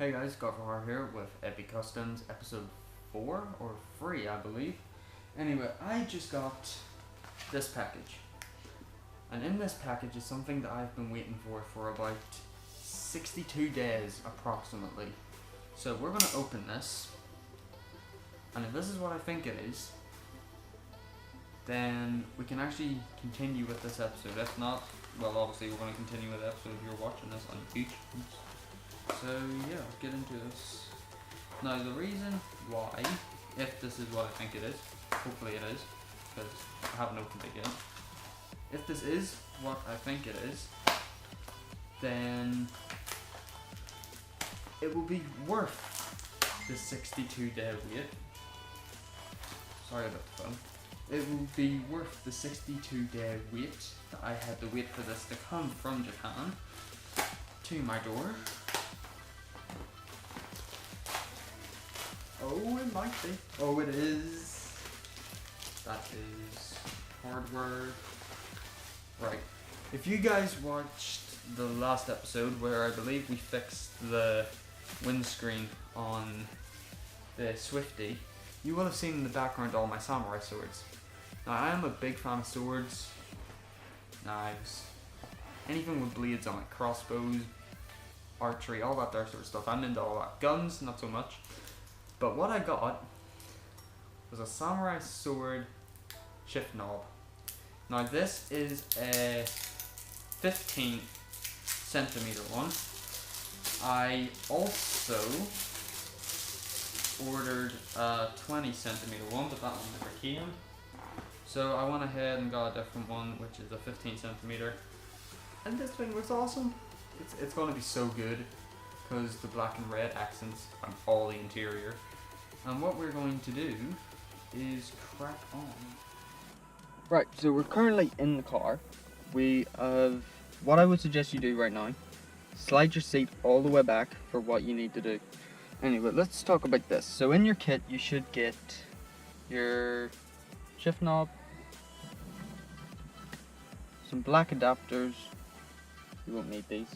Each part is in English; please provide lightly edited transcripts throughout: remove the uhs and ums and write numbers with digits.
Hey guys, rawr here with Epic Customs episode 4 or 3 I believe. Anyway, I just got this package. And in this package is something that I've been waiting for about 62 days approximately. So we're going to open this. And if this is what I think it is, then we can actually continue with this episode. If not, well obviously we're going to continue with the episode if you're watching this on YouTube. So yeah, let's get into this. Now the reason why, if this is what I think it is, hopefully it is, because I haven't opened it yet. If this is what I think it is, then it will be worth the 62-day wait. Sorry about the phone. It will be worth the 62-day wait that I had to wait for this to come from Japan to my door. Oh, it might be. Oh, it is. That is hardware. Right. If you guys watched the last episode where I believe we fixed the windscreen on the Swifty, you will have seen in the background all my samurai swords. Now, I am a big fan of swords, knives, anything with blades on it, crossbows, archery, all that there sort of stuff. I'm into all that. Guns, not so much. But what I got was a samurai sword shift knob. Now this is a 15 centimeter one. I also ordered a 20 centimeter one, but that one never came. So I went ahead and got a different one, which is a 15 centimeter. And this thing looks awesome. It's going to be so good because the black and red accents on all the interior. And what we're going to do is crack on. Right, so we're currently in the car. We have, what I would suggest you do right now, slide your seat all the way back for what you need to do. Anyway, let's talk about this. So in your kit, you should get your shift knob, some black adapters. You won't need these.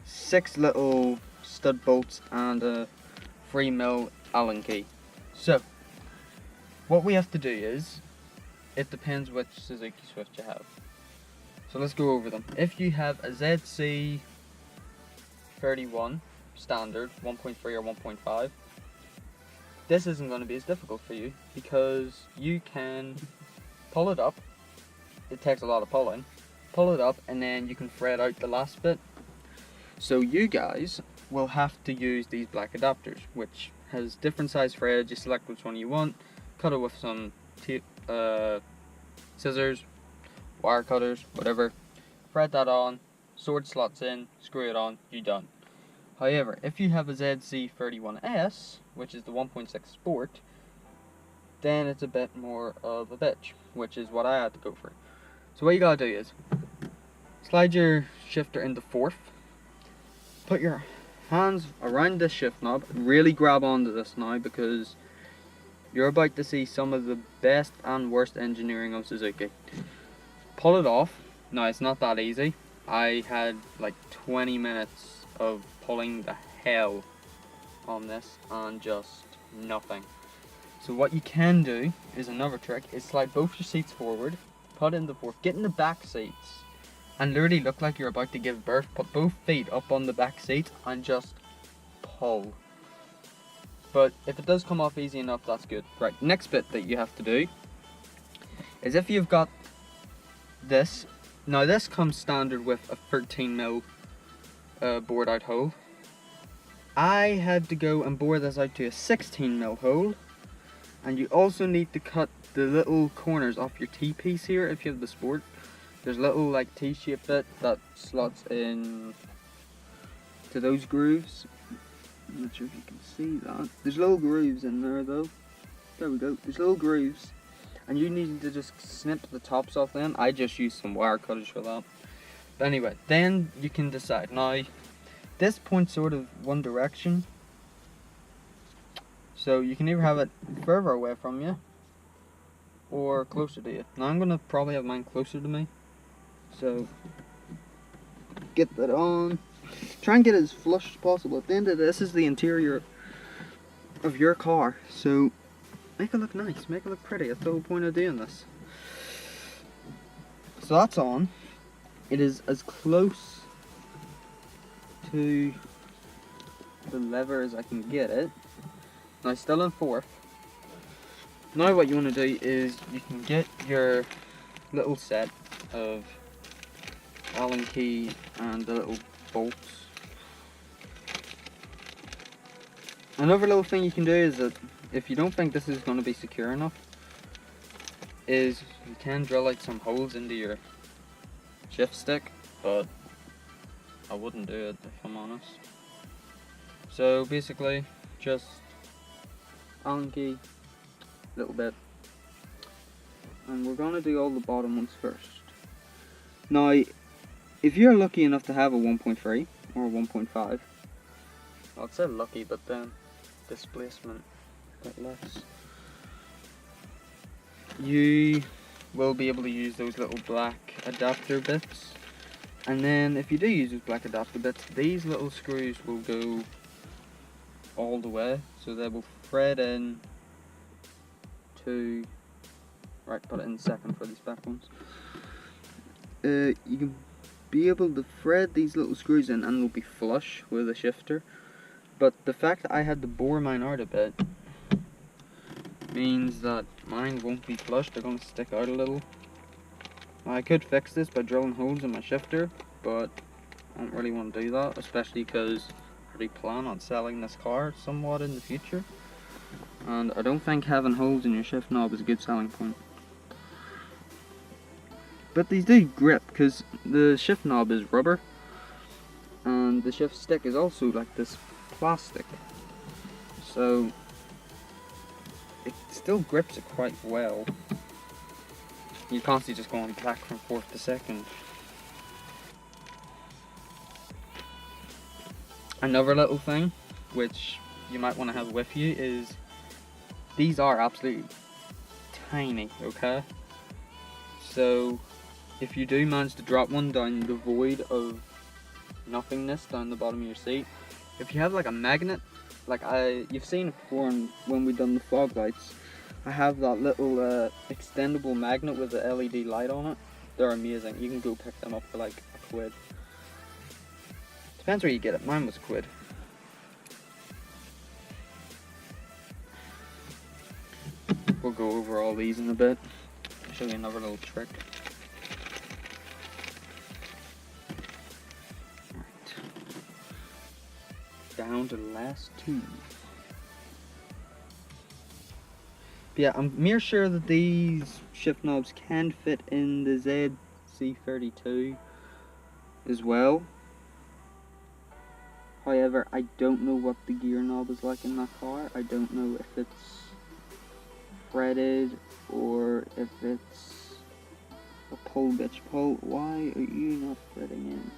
6 little stud bolts and a 3mm Allen key. So, what we have to do is, it depends which Suzuki Swift you have. So let's go over them. If you have a ZC31 standard 1.3 or 1.5, this isn't going to be as difficult for you because you can pull it up. It takes a lot of pulling. Pull it up and then you can thread out the last bit. So you guys will have to use these black adapters, which has different size threads. You select which one you want, cut it with some scissors, wire cutters, whatever. Thread that on, sword slots in, screw it on, you're done. However, if you have a ZC31S, which is the 1.6 Sport, then it's a bit more of a bitch, which is what I had to go for. So what you gotta do is, slide your shifter into 4th, put your hands around this shift knob, really grab onto this now because you're about to see some of the best and worst engineering of Suzuki. Pull it off. Now it's not that easy. I had like 20 minutes of pulling the hell on this and just nothing. So what you can do is another trick is slide both your seats forward, put it in the 4th, get in the back seats and literally look like you're about to give birth. Put both feet up on the back seat and just pull. But if it does come off easy enough, that's good. Right, next bit that you have to do is if you've got this. Now this comes standard with a 13mm bored out hole. I had to go and bore this out to a 16mm hole. And you also need to cut the little corners off your T-piece here if you have the Sport. There's a little like T-shaped bit that slots in to those grooves. I'm not sure if you can see that. There's little grooves in there though. There we go. There's little grooves. And you need to just snip the tops off them. I just used some wire cutters for that. But anyway, then you can decide. Now, this points sort of one direction. So you can either have it further away from you or closer to you. Now I'm going to probably have mine closer to me. So get that on. Try and get it as flush as possible. At the end of this is the interior of your car, so make it look nice, make it look pretty. That's the whole point of doing this. So that's on. It is as close to the lever as I can get it. Now still in fourth. Now what you want to do is you can get your little set of Allen key and the little bolts. Another little thing you can do is that if you don't think this is going to be secure enough, is you can drill out some holes into your shift stick, but I wouldn't do it if I'm honest. So basically just Allen key, little bit, and we're going to do all the bottom ones first. Now if you're lucky enough to have a 1.3 or a 1.5, I'd say lucky, but then displacement a bit less, you will be able to use those little black adapter bits. And then if you do use those black adapter bits, these little screws will go all the way, so they will thread in to, right, put it in second for these back ones. You can be able to thread these little screws in and they'll be flush with a shifter, but the fact that I had to bore mine out a bit means that mine won't be flush. They're going to stick out a little. I could fix this by drilling holes in my shifter, but I don't really want to do that, especially because I already plan on selling this car somewhat in the future, and I don't think having holes in your shift knob is a good selling point. But these do grip because the shift knob is rubber and the shift stick is also like this plastic, so it still grips it quite well. You're constantly just going back from fourth to second. Another little thing which you might want to have with you is these are absolutely tiny, okay? So if you do manage to drop one down the void of nothingness down the bottom of your seat, if you have like a magnet, like you've seen it before when we've done the fog lights, I have that little extendable magnet with the LED light on it. They're amazing. You can go pick them up for like £1. Depends where you get it. Mine was £1. We'll go over all these in a bit. I'll show you another little trick. Right. Down to the last two. But yeah, I'm mere sure that these shift knobs can fit in the ZC32 as well. However, I don't know what the gear knob is like in that car. I don't know if it's threaded or if it's a pull bitch pull. Why are you not threading in?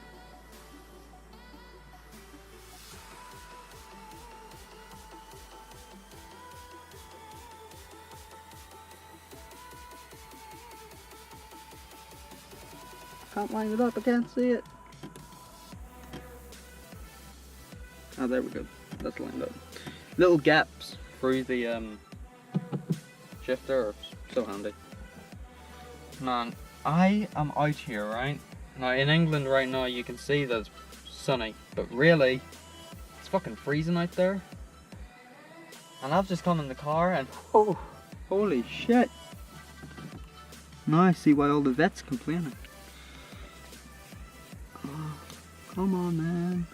Can't line it up, I can't see it. Oh, there we go. That's lined up. Little gaps through the shifter are so handy. Man, I am out here, right? Now in England right now you can see that it's sunny, but really it's fucking freezing out there. And I've just come in the car and oh, holy shit. Now I see why all the vets complaining. Oh, come on, man.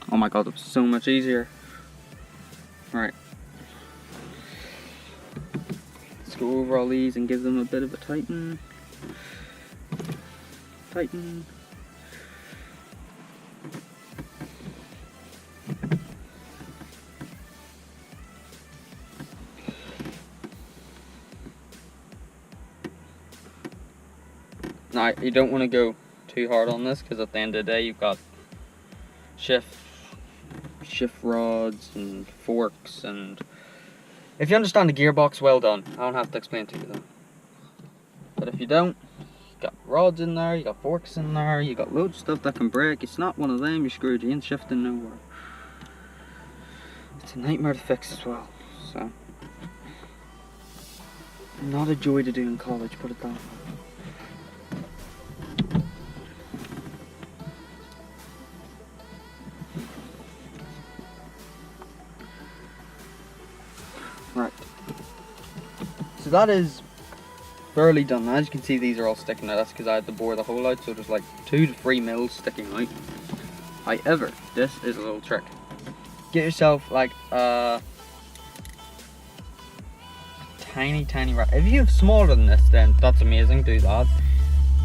Oh my god, it was so much easier. Right. Let's go over all these and give them a bit of a tighten. Tighten. Now, you don't want to go too hard on this because at the end of the day you've got shift rods and forks, and if you understand the gearbox, well done. I don't have to explain to you though. But if you don't, got rods in there, you got forks in there, you got loads of stuff that can break. It's not one of them you're screwed, you ain't shifting nowhere. It's a nightmare to fix as well, so. Not a joy to do in college, put it that way. Right. So that is fairly done. As you can see, these are all sticking out. That's because I had to bore the hole out, so there's like 2 to 3 mils sticking out. However, this is a little trick. Get yourself like a tiny rat. If you have smaller than this, then that's amazing, do that.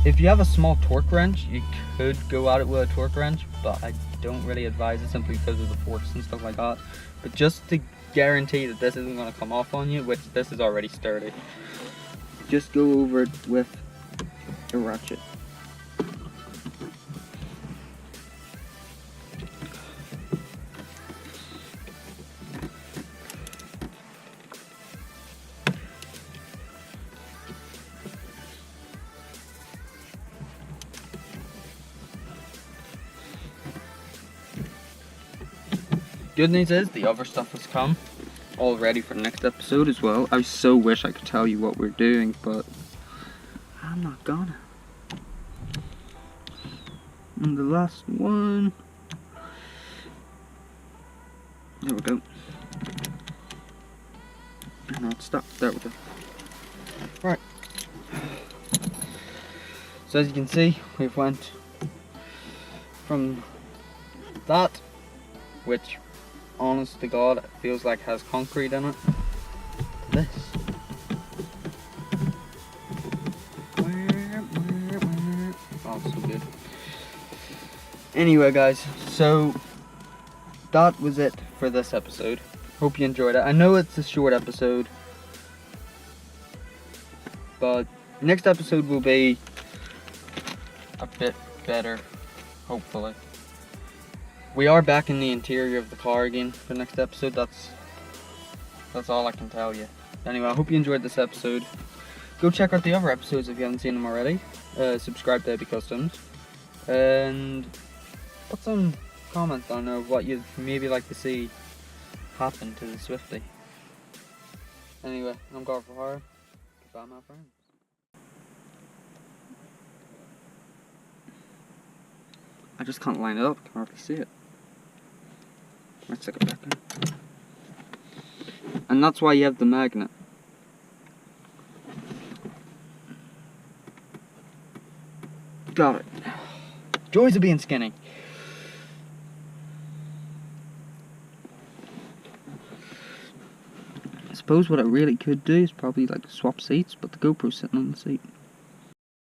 If you have a small torque wrench, you could go at it with a torque wrench, but I don't really advise it simply because of the forks and stuff like that. But just to guarantee that this isn't going to come off on you, which this is already sturdy, just go over it with a ratchet. Good news is the other stuff has come, all ready for the next episode as well. I so wish I could tell you what we're doing, but I'm not gonna. And the last one, there we go. And I'll stop, there we go. Right. So as you can see, we've went from that, which honest to God, it feels like has concrete in it. This. Oh, so good. Anyway, guys, so that was it for this episode. Hope you enjoyed it. I know it's a short episode, but next episode will be a bit better, hopefully. We are back in the interior of the car again for the next episode. That's all I can tell you. Anyway, I hope you enjoyed this episode. Go check out the other episodes if you haven't seen them already. Subscribe to Eddie Customs. And put some comments on what you'd maybe like to see happen to the Swifty. Anyway, I'm Gar for Hire. Goodbye, my friends. I just can't line it up. I can hardly see it. Let's stick it back in. And that's why you have the magnet. Got it. Joys of being skinny. I suppose what I really could do is probably like swap seats, but the GoPro's sitting on the seat.